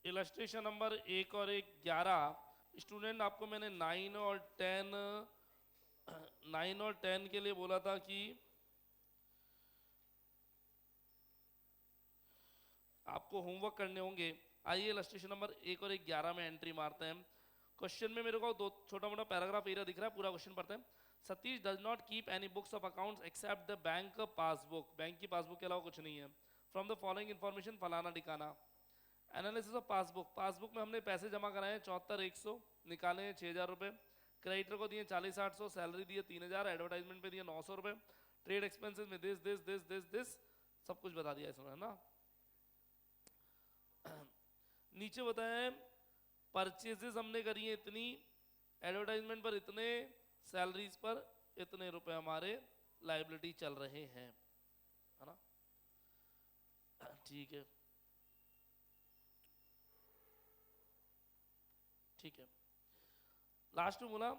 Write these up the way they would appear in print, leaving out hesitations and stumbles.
Illustration number 1 और 11 student, आपको मैंने 9 और 10 के लिए बोला था कि आपको होमवर्क करने होंगे। आइए इलस्ट्रेशन नंबर 1 और 11 में एंट्री मारते हैं। क्वेश्चन में मेरे को दो छोटा मोटा पैराग्राफ एरिया दिख रहा है, पूरा क्वेश्चन पढ़ते हैं। Satish does not keep any books of accounts except the bank passbook. Bank की पासबुक के अलावा कुछ नहीं है। फ्रॉम द फॉलोइंग इन्फॉर्मेशन फलाना ठिकाना। Analysis of passbook. पासबुक में हमने पैसे जमा कराए हैं 74,100, निकाले हैं 6,000 रुपये। क्रेडिटर को दिए 40,800, सैलरी दिए 3,000, एडवर्टाइजमेंट पे दिए 900 रुपये। ट्रेड एक्सपेंसेस में this this this this this सब कुछ बता दिया इसमें, है ना। नीचे बताया है परचेजेस हमने करी है इतनी, एडवर्टाइजमेंट पर इतने, सैलरीज पर इतने रुपए हमारे लायबिलिटी चल रहे हैं, है ना। ठीक है, ठीक है। लास्ट में बोला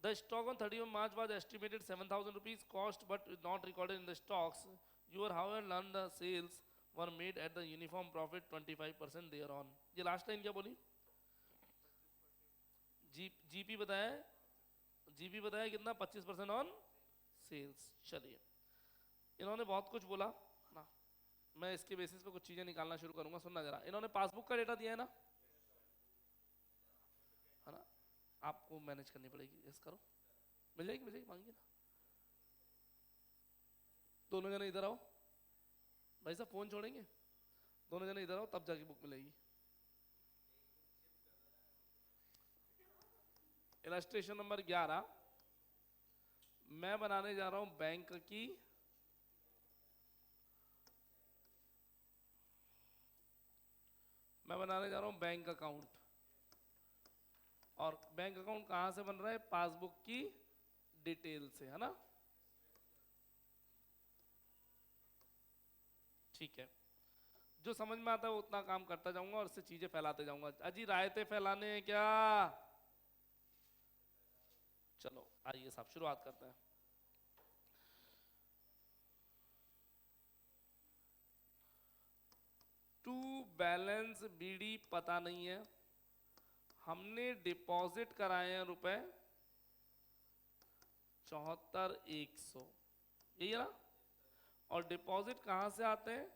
the stock on 31 March was estimated 7,000 rupees cost but not recorded in the stocks. Your how and learn the sales were made at the uniform profit 25% thereon. ये लास्ट लाइन क्या बोली? GP बताया, GP बताया कितना? 25% on sales. चलिए, इन्होंने बहुत कुछ बोला, है ना। मैं इसके बेसिस पे कुछ चीजें निकालना शुरू करूंगा, सुनना जरा। इन्होंने पासबुक का डेटा दिया है ना, है ना। आपको मैनेज करनी पड़ेगी, यस करो। मिल जाएगी, मिल जाएगी, मांगिए ना। दोनों जने इधर आओ भाई साहब, फोन छोड़ेंगे। दोनों जने इधर आओ, तब जाके बुक मिलेगी। इलस्ट्रेशन नंबर 11 मैं बनाने जा रहा हूं बैंक की, मैं बनाने जा रहा हूं बैंक अकाउंट। और बैंक अकाउंट कहां से बन रहा है? पासबुक की डिटेल से, है ना। ठीक है, जो समझ में आता है वो उतना काम करता जाऊंगा और इससे चीजें फैलाते जाऊंगा। अजी रायते फैलाने हैं क्या? चलो आइए साहब शुरुआत करते हैं। टू बैलेंस बीडी पता नहीं है, हमने डिपॉजिट कराए हैं रुपए 74,100, यही है ना। और डिपॉजिट कहां से आते हैं?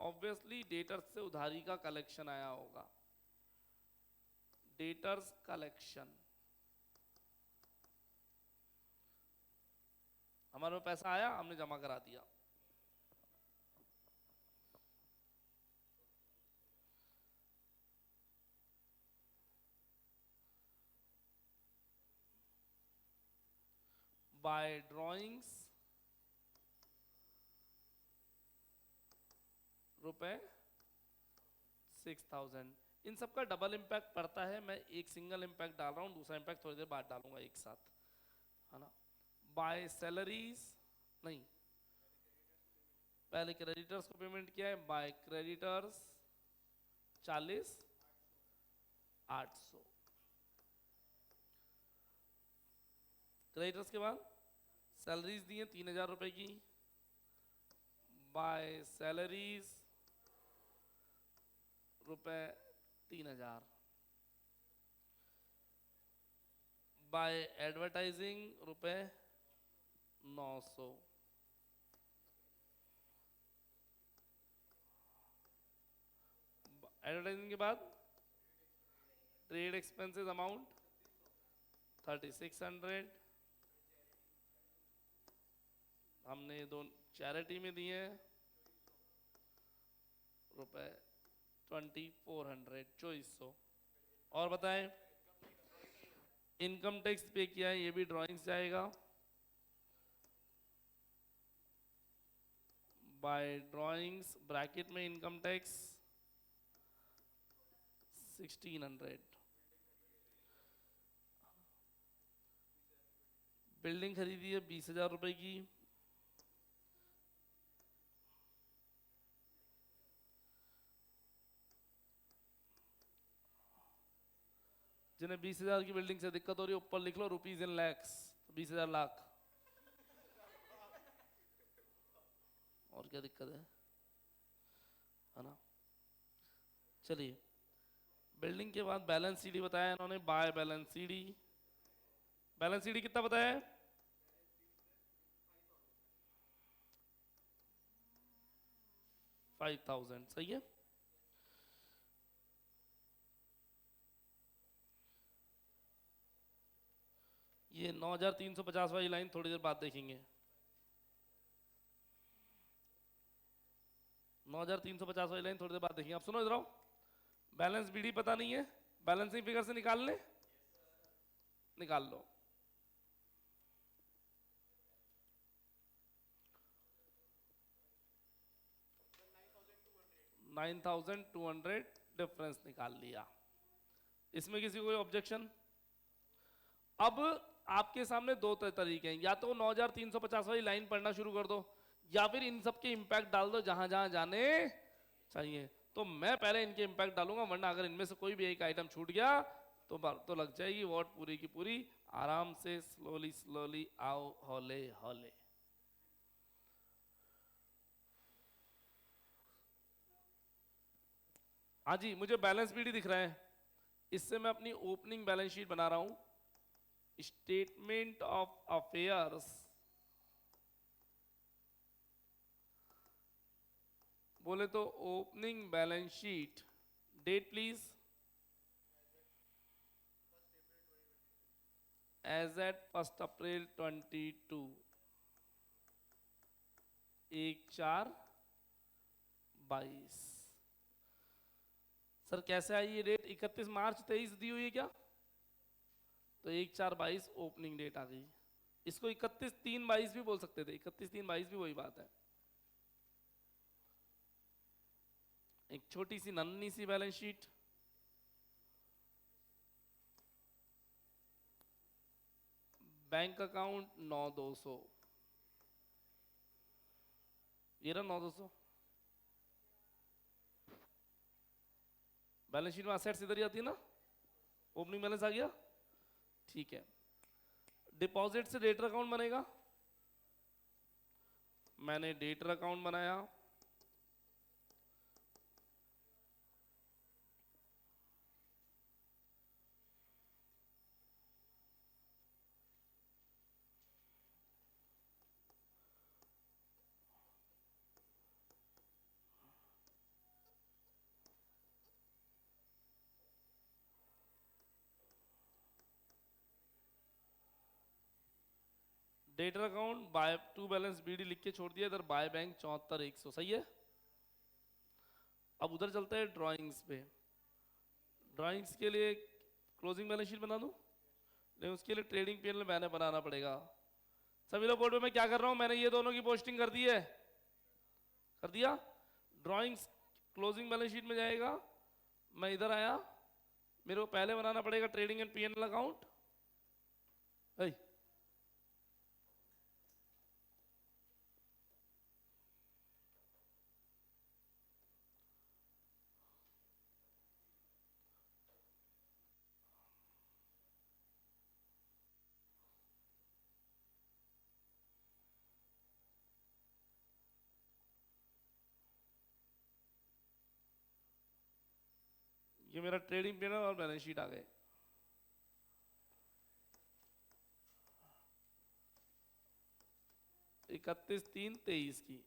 ऑब्वियसली डेटर्स से उधारी का कलेक्शन आया होगा, डेटर्स कलेक्शन। हमारे में पैसा आया, हमने जमा करा दिया। बाय ड्रॉइंग्स रुपए 6,000। इन सब का डबल इम्पैक्ट पड़ता है, मैं एक सिंगल इम्पैक्ट डाल रहा हूं, दूसरा इम्पैक्ट थोड़ी देर बाद डालूंगा एक साथ, है ना। बाय सैलरीज नहीं, पहले क्रेडिटर्स को पेमेंट किया है, बाय क्रेडिटर्स 40,800। क्रेडिटर्स के बाद सैलरीज दी है 3,000 रुपए की, बाय सैलरीज रुपए 3,000। बाय एडवर्टाइजिंग रुपए 900। एडवर्टाइजिंग के बाद ट्रेड एक्सपेंसेस अमाउंट 3,600, हमने दो चैरिटी में दिए रुपए 2,400, 2,400। और बताएं, इनकम टैक्स पे किया है, ये भी ड्राइंग से आएगा। बाय ड्राइंग्स ब्रैकेट में इनकम टैक्स 1,600। बिल्डिंग खरीदी है 20,000 रुपए की, जिन्हें 20,000 की बिल्डिंग से दिक्कत हो रही है ऊपर लिख लो रुपीज इन लैक्स, 20,000 लाख। और क्या दिक्कत है ना। चलिए बिल्डिंग के बाद बैलेंस सीडी बताया इन्होंने, by balance CD. Balance CD कितना बताया है? 5000, सही है। ये 9350 वाली लाइन थोड़ी देर बाद देखेंगे। 9350 वाली लाइन थोड़ी देर बाद देखेंगे। अब सुनो इधर आओ, बैलेंस बीडी पता नहीं है, बैलेंसिंग फिगर से निकाल ले, निकाल लो। $9,200 डिफरेंस निकाल लिया। इसमें किसी को कोई ऑब्जेक्शन? अब आपके सामने दो तरीके हैं, या तो 9350 वाली लाइन पढ़ना शुरू कर दो, या फिर इन सब के इंपैक्ट डाल दो जहां जहां जाने चाहिए। तो मैं पहले इनके इंपैक्ट डालूंगा, वरना अगर इनमें से कोई भी एक आइटम छूट गया तो लग जाएगी वॉट पूरी की पूरी। आराम से स्लोली स्लोली आओ, हौले हौले। हाँ जी, मुझे बैलेंस बीडी दिख रहा है, इससे मैं अपनी ओपनिंग बैलेंस शीट बना रहा हूं। स्टेटमेंट ऑफ अफेयर्स, बोले तो opening balance sheet, date please, as at 1 April 22, 1/4/22। Sir कैसे आई ये डेट? 31 मार्च 23 दी हुई है क्या? तो 1/4/22 ओपनिंग डेट आ गई। इसको 31/3/22 भी बोल सकते थे, 31/3/22 भी वही बात है। एक छोटी सी नन्ही सी बैलेंस शीट, बैंक अकाउंट 9200, ये रहा 9200। बैलेंस शीट में असेट्स इधर ही आती है ना, ओपनिंग बैलेंस आ गया, ठीक है। डिपॉजिट से डेटर अकाउंट बनेगा, मैंने डेटर अकाउंट बनाया, debtor account by to balance BD लिख के छोड़ दिया इधर, बाय बैंक 74,100, सही है। अब उधर चलते हैं ड्राइंग्स पे। ड्राइंग्स के लिए क्लोजिंग बैलेंस शीट बना दूं? नहीं, उसके लिए ट्रेडिंग पीएनएल मैंने बनाना पड़ेगा। सभी लोग बोर्ड पे मैं क्या कर रहा हूं, मैंने ये दोनों की पोस्टिंग कर दी है, कर दिया। ड्राइंग्स क्लोजिंग बैलेंस शीट में जाएगा, मैं इधर आया, मेरे को पहले बनाना पड़ेगा ट्रेडिंग एंड पीएनएल अकाउंट। ये मेरा ट्रेडिंग पीएनएल और बैलेंस शीट आ गए। इकतीस 3/23 की,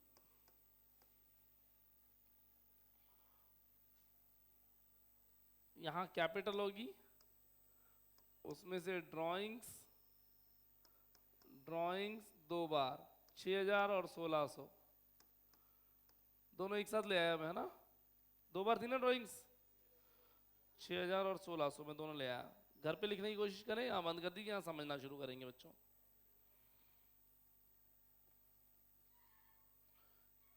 यहां कैपिटल होगी, उसमें से ड्राइंग्स, ड्राइंग्स 2 बार 6000 और 1600 दोनों एक साथ ले आया मैं, है ना? 2 बार थी ना ड्राइंग्स, 6000 और 1600 में दोनों ले आया। घर पे लिखने की कोशिश करें, यहाँ बंद कर दी, यहाँ समझना शुरू करेंगे बच्चों।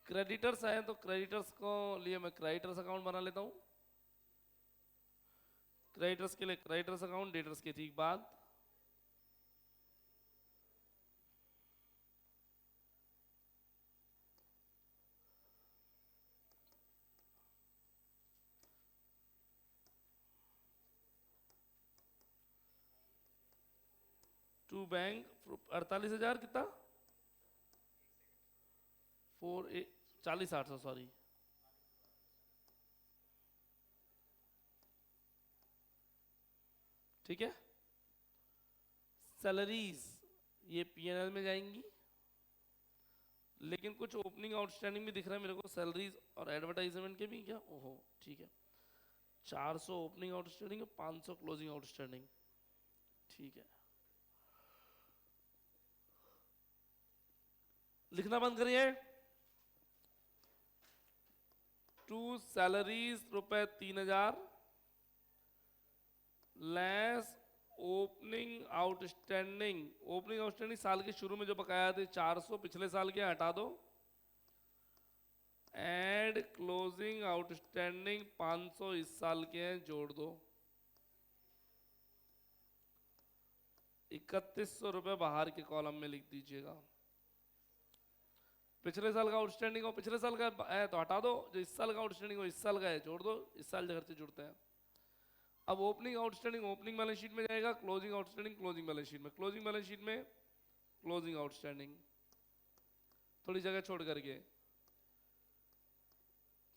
क्रेडिटर्स आए तो क्रेडिटर्स को लिए मैं क्रेडिटर्स अकाउंट बना लेता हूँ। क्रेडिटर्स के लिए क्रेडिटर्स अकाउंट, डेटर्स के ठीक बाद। टू बैंक 48,000 कितना, 40,800 सॉरी, ठीक है। सैलरीज ये पीएनएल में जाएंगी, लेकिन कुछ ओपनिंग आउटस्टैंडिंग भी दिख रहा है मेरे को सैलरीज और एडवर्टाइजमेंट के भी क्या। ओहो ठीक है, 400 ओपनिंग आउटस्टैंडिंग, 500 क्लोजिंग आउटस्टैंडिंग, ठीक है। लिखना बंद करिए। टू सैलरीज रुपए 3000 less opening outstanding. Opening outstanding साल के शुरू में जो बकाया थे 400 पिछले साल के हटा दो, एड क्लोजिंग आउटस्टैंडिंग 500 इस साल के हैं जोड़ दो, 3100 रुपए बाहर के कॉलम में लिख दीजिएगा। पिछले साल का आउटस्टैंडिंग हो पिछले साल का है तो हटा दो, जो इस साल का आउटस्टैंडिंग हो इस साल का है जोड़ दो, इस साल घर से जुड़ते हैं। अब opening outstanding opening balance sheet में जाएगा, closing outstanding closing balance sheet में, क्लोजिंग बैलेंस शीट में क्लोजिंग आउटस्टैंडिंग, थोड़ी जगह छोड़ करके,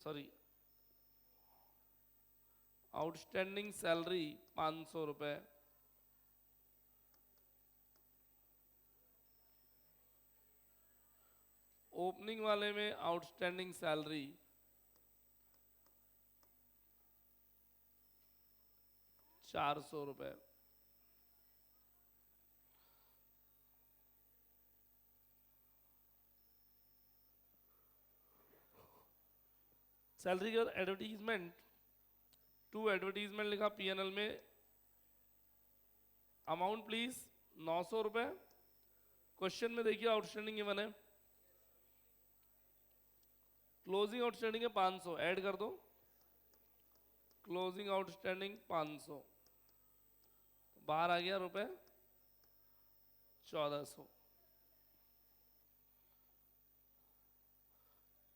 सॉरी आउटस्टैंडिंग सैलरी 500 रुपए, ओपनिंग वाले में आउटस्टैंडिंग सैलरी 400 रुपए, सैलरी और एडवर्टीजमेंट, टू एडवर्टीजमेंट लिखा पीएनएल में, अमाउंट प्लीज 900 रुपए। क्वेश्चन में देखिए आउटस्टैंडिंग गिवन है, क्लोजिंग आउटस्टैंडिंग है 500, ऐड कर दो, क्लोजिंग आउटस्टैंडिंग 500, बाहर आ गया रुपए 1400।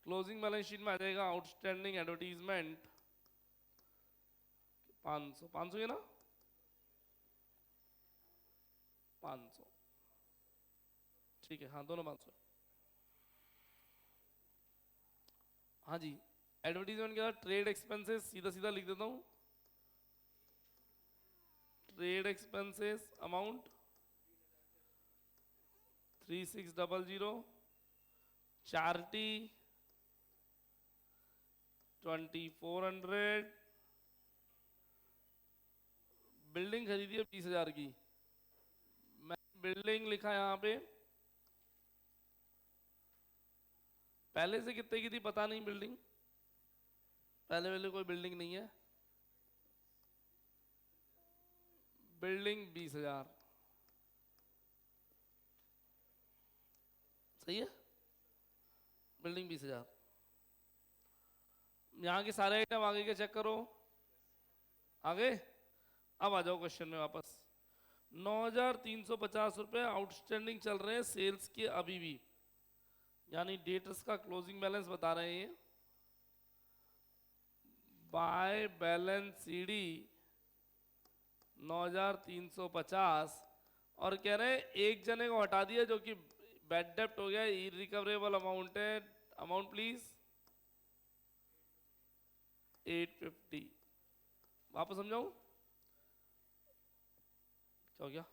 क्लोजिंग बैलेंस शीट में आ जाएगा आउटस्टैंडिंग एडवर्टीजमेंट 500, 500 है ना, 500, ठीक है, हाँ दोनों 500। हाँ जी, एडवर्टीजमेंट के बाद ट्रेड एक्सपेंसेस सीधा सीधा लिख देता हूँ, ट्रेड एक्सपेंसेस अमाउंट 3600, चार्टी 2400, बिल्डिंग खरीदी है 20,000 की, मैं बिल्डिंग लिखा यहाँ पे, पहले से कितने की थी पता नहीं, बिल्डिंग पहले वाले कोई बिल्डिंग नहीं है, बिल्डिंग 20,000 सही है, बिल्डिंग 20,000। यहाँ के सारे आइटम आगे के चेक करो, आगे अब आ जाओ क्वेश्चन में वापस। 9,350 रुपए आउटस्टैंडिंग चल रहे हैं सेल्स के अभी भी, यानी डेटर्स का क्लोजिंग बैलेंस बता रहे हैं, बाय बैलेंस सीडी 9,350, और कह रहे हैं एक जने को हटा दिया जो कि बैड डेप्ट हो गया, इरिकवरेबल अमाउंट है, अमाउंट प्लीज 850। वापस समझाऊं क्या हो गया,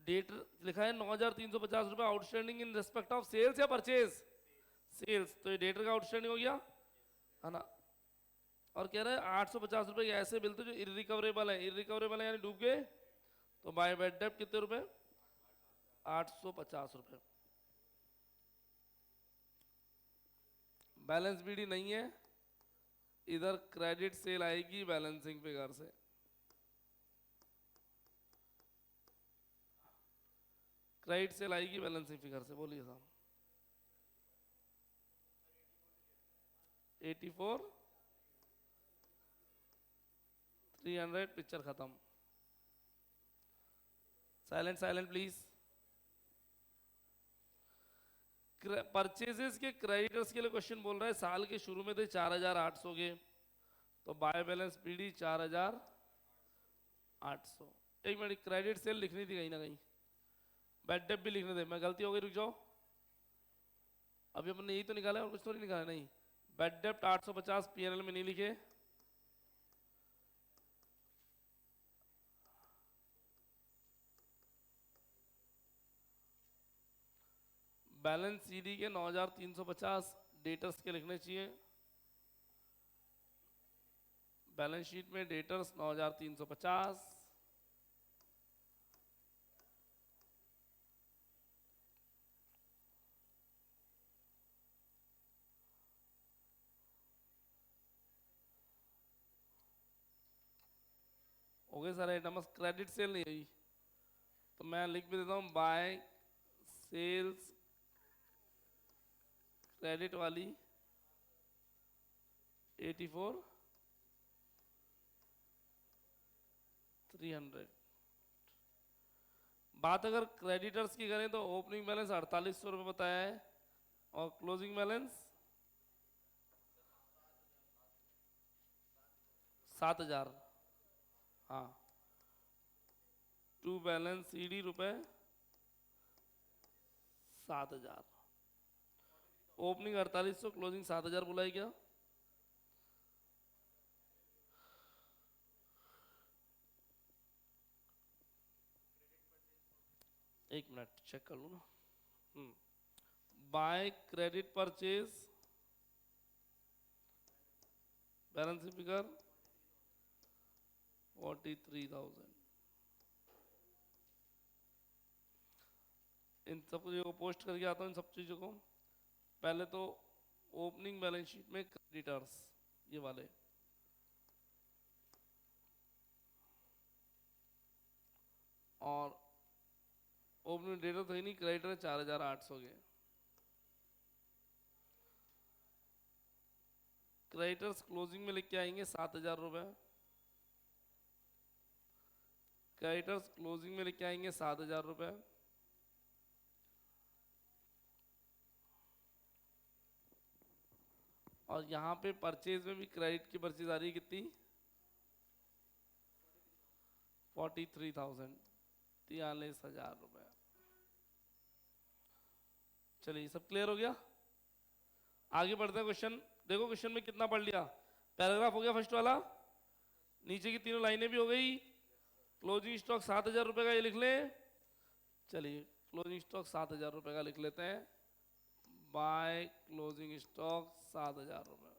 डेट लिखा है 9,350 रुपए outstanding in respect of sales या परचेज, सेल्स, तो ये डेटर का आउटस्टैंडिंग हो गया है ना, और कह रहे हैं 850 रुपए ऐसे बिल थे जो इरिकवरेबल है, इरिकवरेबल है यानी डूब गए, तो बाय बैड डेप्ट कितने रुपए 850 रुपए। बैलेंस बीडी नहीं है, इधर क्रेडिट सेल आएगी बैलेंसिंग फिगर से, क्रेडिट सेल आएगी बैलेंसिंग फिगर से, बोलिए साहब 84 300, पिक्चर खत्म, साइलेंट साइलेंट प्लीज। परचेजेस के क्रेडिटर्स के लिए क्वेश्चन बोल रहा है, साल के शुरू में थे 4,800 के, तो बाय बैलेंस पीडी 4,800। एक मिनट, क्रेडिट सेल लिखनी थी कहीं ना कहीं, बैड डेट भी लिखने थे, मैं गलती हो गई, रुक जाओ, अभी अपने यही तो निकाला है और कुछ तो नहीं निकाला, नहीं बैड डेप्ट 850 पीएनएल में नहीं लिखे, बैलेंस सीडी के 9350 डेटर्स के लिखने चाहिए। बैलेंस शीट में डेटर्स 9350। हो गए सारे आइटम, क्रेडिट सेल नहीं हुई तो मैं लिख भी देता हूँ बाय सेल्स क्रेडिट वाली 84,300। बात अगर क्रेडिटर्स की करें तो ओपनिंग बैलेंस 4800 रुपये बताया है और क्लोजिंग बैलेंस 7000। हाँ, टू बैलेंस सीडी रुपए 7000। ओपनिंग 4800, क्लोजिंग 7000 बुलाई क्या? एक मिनट चेक कर लूँ ना। By credit purchase balance figure 43,000। इन सब चीज़ों को पोस्ट करके आता हूँ। इन सब चीज़ों को पहले तो ओपनिंग बैलेंस शीट में क्रेडिटर्स ये वाले, और ओपनिंग डेटर तो ही नहीं, क्रेडिटर 4800 के। क्रेडिटर्स क्लोजिंग में लिख के आएंगे 7000 रुपये। क्रेडिटर्स क्लोजिंग में लिख के आएंगे 7000 रुपये। और यहाँ पे परचेज में भी क्रेडिट की परचेज आ रही है कितनी? 43,000, 43,000 रुपये। चलिए सब क्लियर हो गया। आगे बढ़ते हैं क्वेश्चन। देखो क्वेश्चन में कितना पढ़ लिया। पैराग्राफ हो गया फर्स्ट वाला, नीचे की तीनों लाइनें भी हो गई। क्लोजिंग स्टॉक 7000 रुपये का ये लिख लें। चलिए क्लोजिंग स्टॉक 7000 रुपये का लिख लेते हैं। बाय क्लोजिंग स्टॉक 7000 रुपये।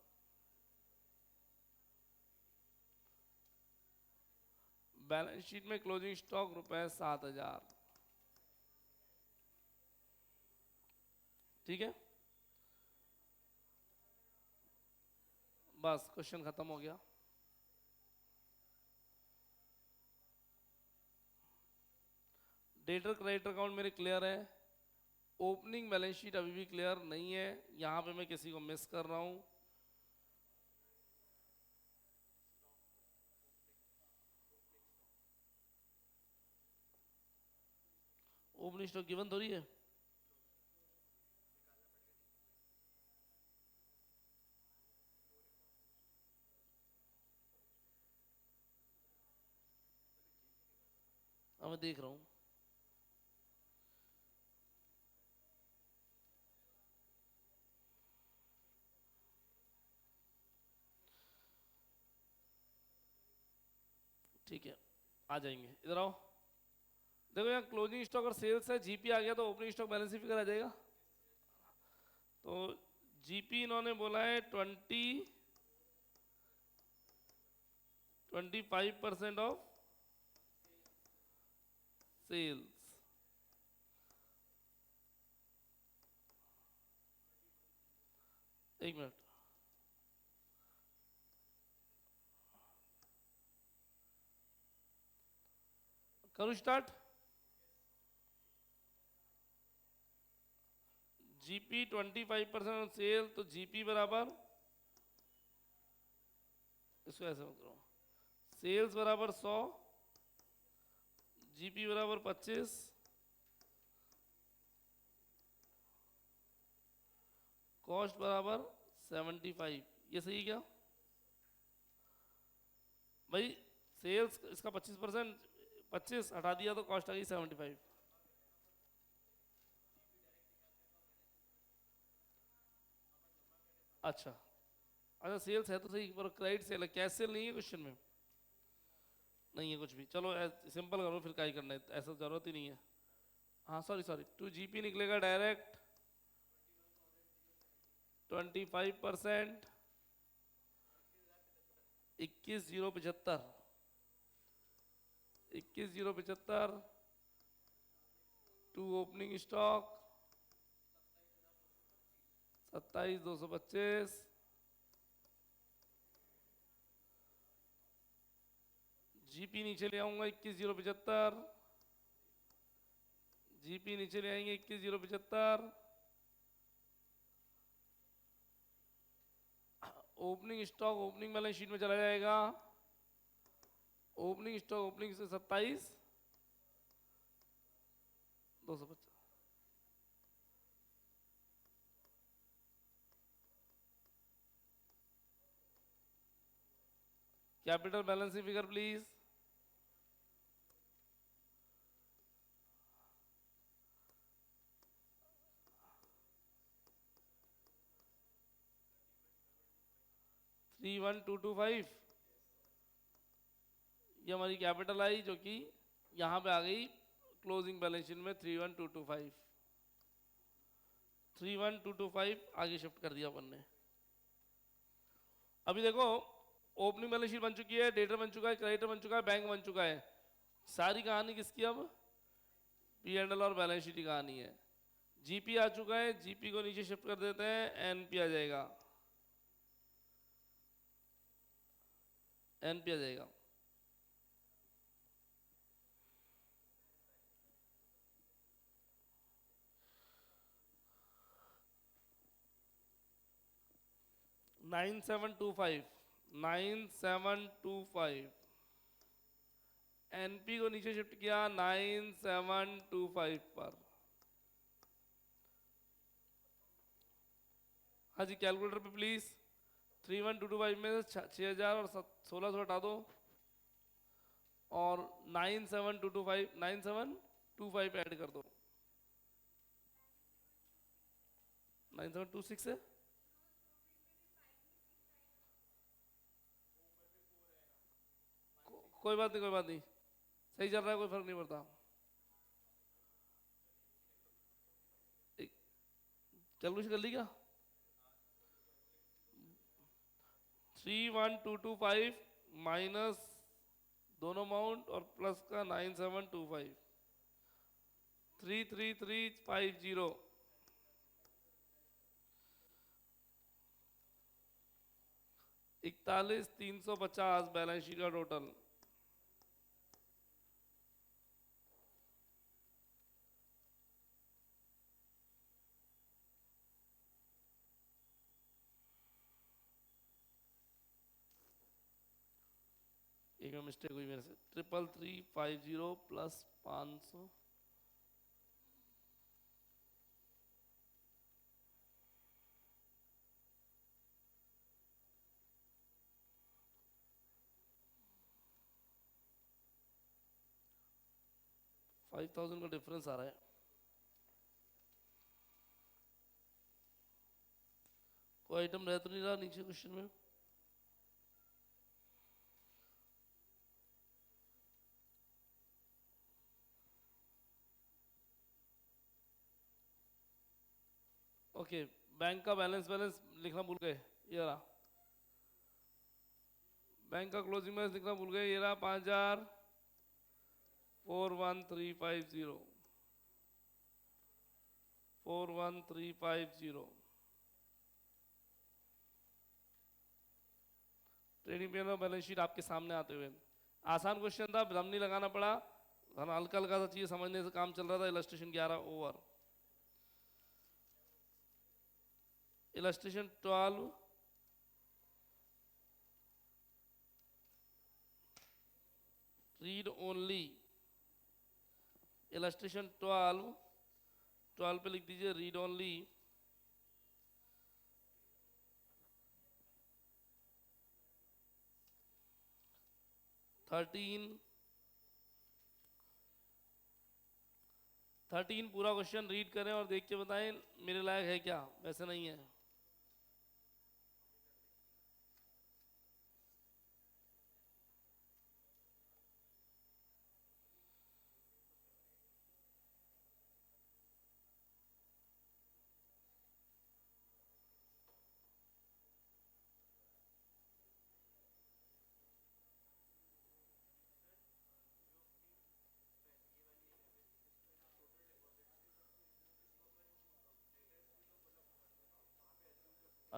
बैलेंस शीट में क्लोजिंग स्टॉक रुपए 7000। ठीक है, बस क्वेश्चन खत्म हो गया। डेटर क्रेडिटर अकाउंट मेरे क्लियर है। ओपनिंग बैलेंस शीट अभी भी क्लियर नहीं है, यहां पे मैं किसी को मिस कर रहा हूं। ओपनिंग स्टॉक गिवन थोड़ी है। अब मैं देख रहा हूं। ठीक है, आ जाएंगे, इधर आओ। देखो यहाँ क्लोजिंग स्टॉक और सेल्स है, जीपी आ गया तो ओपनिंग स्टॉक बैलेंस फिगर आ जाएगा। तो जीपी इन्होंने बोला है 25% ऑफ सेल्स। एक मिनट, करूँ स्टार्ट। जीपी 25% सेल, तो जीपी बराबर, इसको ऐसे मत करो, सेल्स बराबर 100, जीपी बराबर 25, कॉस्ट बराबर 75। ये सही क्या भाई? सेल्स इसका 25%, 25 हटा दिया तो कॉस्ट आ गई 75। अच्छा अच्छा, सेल्स है तो सही, पर क्रेडिट सेल है, कैश सेल नहीं है क्वेश्चन में, नहीं है कुछ भी। चलो सिंपल करो फिर, क्या ही करना है, ऐसा जरूरत ही नहीं है। हाँ सॉरी सॉरी, टू जीपी निकलेगा direct 25%, 21,075, 21,075 to opening stock 27,225, GP नीचे ले आऊंगा 21,075, जीपी नीचे ले आएंगे 21,075, opening stock opening balance sheet में चला जाएगा, ओपनिंग स्टॉक ओपनिंग से 27,250, capital balancing figure please. Three one two two five, ये हमारी कैपिटल आई जो कि यहां पे आ गई क्लोजिंग बैलेंस शीट में 31,225, 31,225 आगे शिफ्ट कर दिया अपन ने। अभी देखो ओपनिंग बैलेंस शीट बन चुकी है, डेटर बन चुका है, क्रेडिटर बन चुका है, बैंक बन चुका है, सारी कहानी किसकी अब पी एंड एल और बैलेंस शीट की कहानी है। जीपी आ चुका है, जीपी को नीचे शिफ्ट कर देते हैं, एनपी आ जाएगा, एनपी आ जाएगा। Nine seven two five, 9725, NP को नीचे शिफ्ट किया 9725 पर। हाँ जी कैलकुलेटर पे प्लीज, 31,225 में से 6,000 और 1,600 हटा दो और 97,225 ऐड कर दो, 9726 है, कोई बात नहीं, कोई बात नहीं, सही चल रहा है, कोई फर्क नहीं पड़ता। कैलकुलेशन कर ली क्या? 31,225 माइनस दोनों अमाउंट और प्लस का 9725, 33350, 41,350 बैलेंस शीट का टोटल। एक में मिस्टेक हुई मेरे से, 33,350 प्लस 500, $5,000 का डिफरेंस आ रहा है। कोई आइटम रह तो नहीं रहा नीचे क्वेश्चन में? ओके, बैंक का बैलेंस लिखना भूल गए, ये रहा बैंक का क्लोजिंग बैलेंस लिखना भूल गए, ये रहा 5,04,1350, 4,1350। Trading P and L balance sheet आपके सामने आते हुए, आसान क्वेश्चन था, भ्रम नहीं लगाना पड़ा, हल्का हल्का सा चीज समझने से काम चल रहा था। Illustration 11 over, illustration 12, read only, illustration 12 पे लिख दीजिए रीड ओनली, 13 पूरा क्वेश्चन रीड करें और देख के बताएं मेरे लायक है क्या, वैसे नहीं है।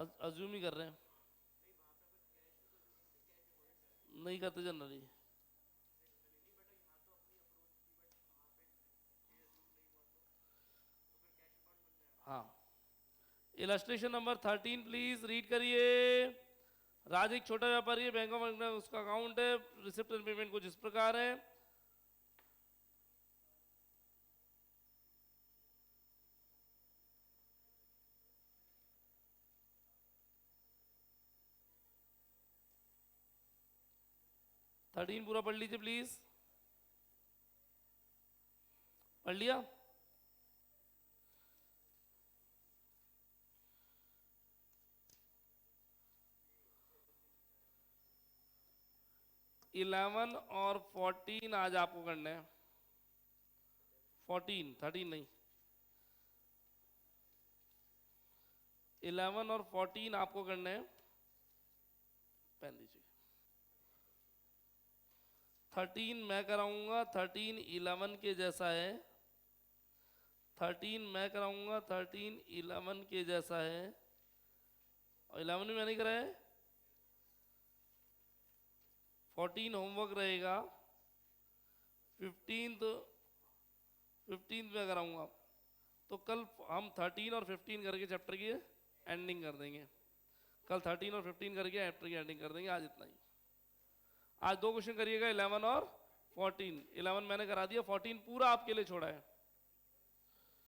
अज्यूम ही कर रहे हैं, नहीं करते जनरली। हाँ, इलस्ट्रेशन नंबर 13 प्लीज रीड करिए। राज एक छोटा व्यापारी है, बैंक ऑफ बड़ौदा उसका अकाउंट है, रिसिप्ट एंड पेमेंट कुछ इस प्रकार है। थर्टीन पूरा पढ़ लीजिए प्लीज, पढ़ लिया? 11 और 14 आज आपको करना है। 14, 13 नहीं, 11 और 14 आपको करना है। पेन दीजिए। 13 मैं कराऊंगा, 13 11 के जैसा है। 13 मैं कराऊंगा, 13 11 के जैसा है, और 11 भी मैंने कराया है। 14 होमवर्क रहेगा, 15 में कराऊंगा। तो कल हम 13 और 15 करके चैप्टर की एंडिंग कर देंगे। कल 13 और 15 करके चैप्टर की एंडिंग कर देंगे। आज इतना ही। आज 2 क्वेश्चन करिएगा, 11 और 14। 11 मैंने करा दिया, 14 पूरा आपके लिए छोड़ा है।